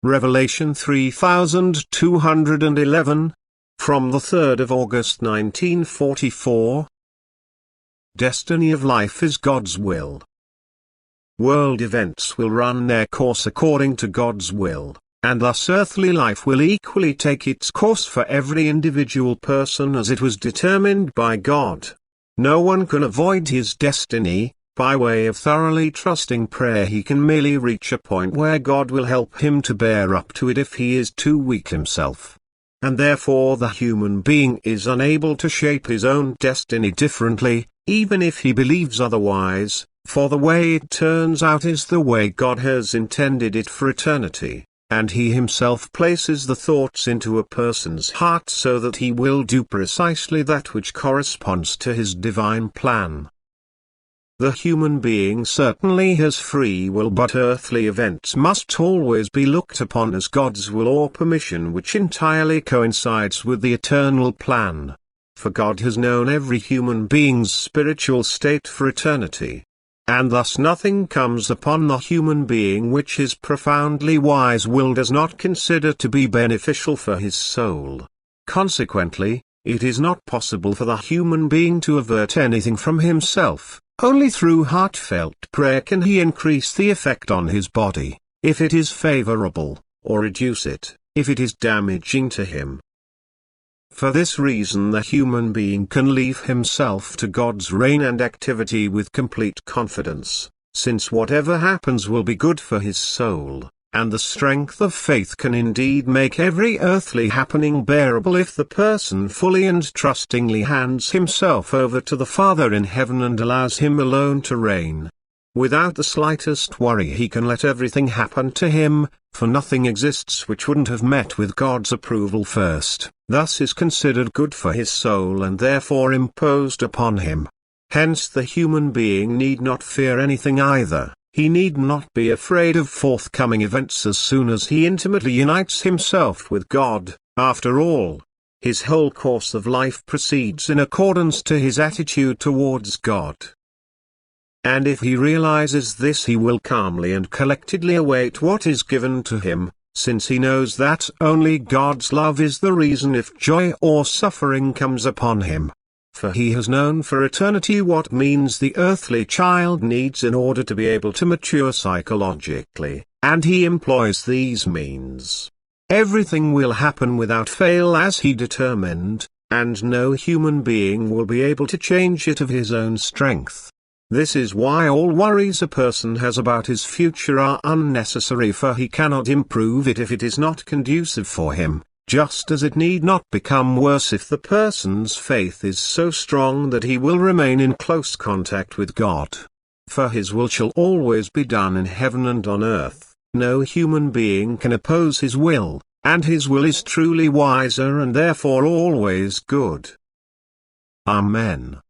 Revelation 3211, from the 3rd of August 1944. Destiny of life is God's will. World events will run their course according to God's will, and thus earthly life will equally take its course for every individual person as it was determined by God. No one can avoid his destiny. By way of thoroughly trusting prayer he can merely reach a point where God will help him to bear up to it if he is too weak himself. And therefore the human being is unable to shape his own destiny differently, even if he believes otherwise, for the way it turns out is the way God has intended it for eternity, and he himself places the thoughts into a person's heart so that he will do precisely that which corresponds to his divine plan. The human being certainly has free will, but earthly events must always be looked upon as God's will or permission, which entirely coincides with the eternal plan. For God has known every human being's spiritual state for eternity. And thus nothing comes upon the human being which his profoundly wise will does not consider to be beneficial for his soul. Consequently, it is not possible for the human being to avert anything from himself. Only through heartfelt prayer can he increase the effect on his body, if it is favorable, or reduce it, if it is damaging to him. For this reason the human being can leave himself to God's reign and activity with complete confidence, since whatever happens will be good for his soul, and the strength of faith can indeed make every earthly happening bearable if the person fully and trustingly hands himself over to the Father in heaven and allows him alone to reign. Without the slightest worry he can let everything happen to him, for nothing exists which wouldn't have met with God's approval first, thus is considered good for his soul and therefore imposed upon him. Hence the human being need not fear anything either. He need not be afraid of forthcoming events as soon as he intimately unites himself with God. After all, his whole course of life proceeds in accordance to his attitude towards God. And if he realizes this, he will calmly and collectedly await what is given to him, since he knows that only God's love is the reason if joy or suffering comes upon him. For he has known for eternity what means the earthly child needs in order to be able to mature psychologically, and he employs these means. Everything will happen without fail as he determined, and no human being will be able to change it of his own strength. This is why all worries a person has about his future are unnecessary, for he cannot improve it if it is not conducive for him. Just as it need not become worse if the person's faith is so strong that he will remain in close contact with God. For his will shall always be done in heaven and on earth. No human being can oppose his will, and his will is truly wiser and therefore always good. Amen.